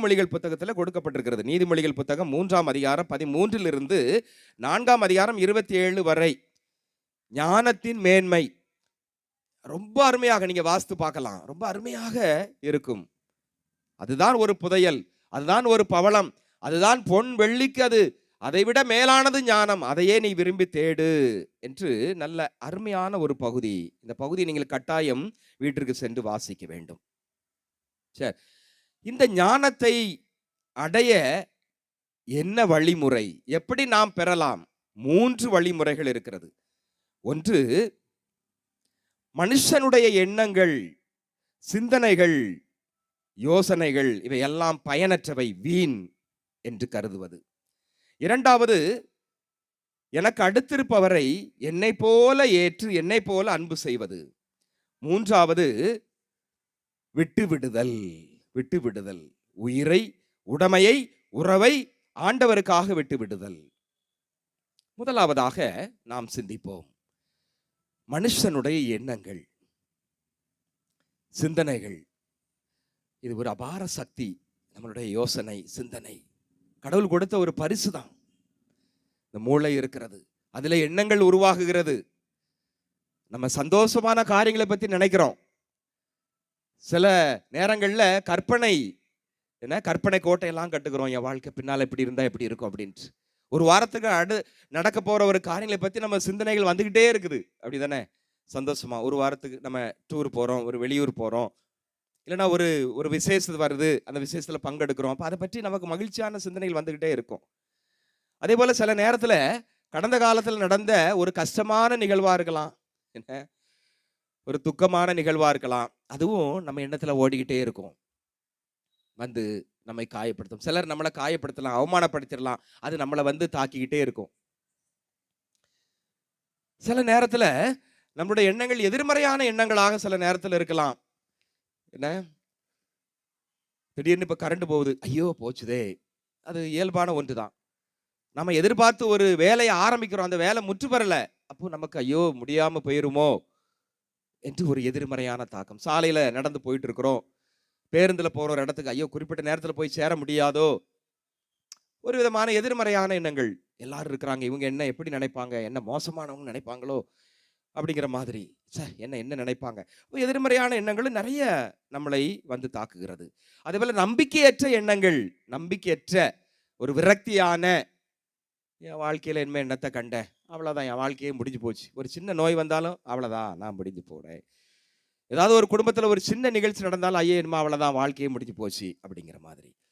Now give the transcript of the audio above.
நீதிமொழிகள் புத்தகத்தில் கொடுக்கப்பட்டிருக்கிறது. நீதிமொழிகள் புத்தகம் 3ஆம் அதிகாரம் 13 4ஆம் அதிகாரம் 27 வரை. ஞானத்தின் மேன்மை ரொம்ப அருமையாக நீங்க வாசித்து பார்க்கலாம். ரொம்ப அருமையாக இருக்கும். அதுதான் ஒரு புதையல், அதுதான் ஒரு பவளம், அதுதான் பொன் வெள்ளிக்கு அது அதைவிட மேலானது ஞானம், அதையே நீ விரும்பி தேடு என்று நல்ல அருமையான ஒரு பகுதி. இந்த பகுதியை நீங்கள் கட்டாயம் வீட்டிற்கு சென்று வாசிக்க வேண்டும். சரி, இந்த ஞானத்தை அடைய என்ன வழிமுறை, எப்படி நாம் பெறலாம்? 3 வழிமுறைகள் இருக்கிறது. ஒன்று, மனுஷனுடைய எண்ணங்கள், சிந்தனைகள், யோசனைகள் இவையெல்லாம் பயனற்றவை, வீண் என்று கருதுவது. இரண்டாவது, எனக்கு அடுத்திருப்பவரை என்னை போல ஏற்று என்னை போல அன்பு செய்வது. மூன்றாவது, விட்டுவிடுதல். விட்டுவிடுதல், உயிரை, உடைமையை, உறவை ஆண்டவருக்காக விட்டுவிடுதல். முதலாவதாக நாம் சிந்திப்போம். மனுஷனுடைய எண்ணங்கள், சிந்தனைகள், இது ஒரு அபார சக்தி. நம்மளுடைய யோசனை, சிந்தனை கடவுள் கொடுத்த ஒரு பரிசு தான். இந்த மூளை இருக்கிறது, அதுல எண்ணங்கள் உருவாகுகிறது. நம்ம சந்தோஷமான காரியங்களை பத்தி நினைக்கிறோம். சில நேரங்கள்ல கற்பனை கோட்டையெல்லாம் கட்டுக்கிறோம். என் வாழ்க்கை பின்னால இப்படி இருந்தா எப்படி இருக்கும் அப்படின்ட்டு. ஒரு வாரத்துக்கு நடக்க போற ஒரு காரியங்களை பத்தி நம்ம சிந்தனைகள் வந்துகிட்டே இருக்குது. அப்படிதானே? சந்தோஷமா ஒரு வாரத்துக்கு நம்ம டூர் போறோம், ஒரு வெளியூர் போறோம், இல்லைன்னா ஒரு விசேஷம் வருது, அந்த விசேஷத்துல பங்கெடுக்கிறோம். அப்ப அதை பற்றி நமக்கு மகிழ்ச்சியான சிந்தனைகள் வந்துகிட்டே இருக்கும். அதே போல சில நேரத்துல கடந்த காலத்தில் நடந்த ஒரு கஷ்டமான நிகழ்வா இருக்கலாம், என்ன ஒரு துக்கமான நிகழ்வா இருக்கலாம். அதுவும் நம்ம எண்ணத்துல ஓடிக்கிட்டே இருக்கும், வந்து நம்மை காயப்படுத்தும். சிலர் நம்மளை காயப்படுத்தலாம், அவமானப்படுத்திடலாம், அது நம்மளை வந்து தாக்கிக்கிட்டே இருக்கும். சில நேரத்துல நம்மளுடைய எண்ணங்கள் எதிர்மறையான எண்ணங்களாக சில நேரத்தில் இருக்கலாம். என்ன, திடீர்னு இப்ப கரண்ட் போகுது, ஐயோ போச்சுதே, அது இயல்பான ஒன்றுதான். நம்ம எதிர்பார்த்து ஒரு வேலையை ஆரம்பிக்கிறோம், அந்த வேலை முற்று பெறல, அப்போ நமக்கு ஐயோ முடியாம போயிருமோ என்று ஒரு எதிர்மறையான தாக்கம். சாலையில நடந்து போயிட்டு இருக்கிறோம், பேருந்துல போற ஒரு இடத்துக்கு ஐயோ குறிப்பிட்ட நேரத்தில் போய் சேர முடியாதோ, ஒரு விதமான எதிர்மறையான எண்ணங்கள். எல்லாரும் இருக்கிறாங்க, இவங்க என்ன எப்படி நினைப்பாங்க, என்ன மோசமானவங்க நினைப்பாங்களோ அப்படிங்கிற மாதிரி, என்ன நினைப்பாங்க. எதிர்மறையான எண்ணங்களும் நிறைய நம்மளை வந்து தாக்குகிறது. அதே போல நம்பிக்கையற்ற எண்ணங்கள், நம்பிக்கையற்ற ஒரு விரக்தியான, என் வாழ்க்கையில என்னத்தை கண்டேன், அவ்வளவுதான், என் வாழ்க்கையே முடிஞ்சு போச்சு. ஒரு சின்ன நோய் வந்தாலும் அவ்வளவுதான், நான் முடிஞ்சு போறேன். ஏதாவது ஒரு குடும்பத்துல ஒரு சின்ன நிகழ்ச்சி நடந்தாலும் ஐயே என்னமா அவ்வளவுதான், வாழ்க்கையே முடிஞ்சு போச்சு அப்படிங்கிற மாதிரி.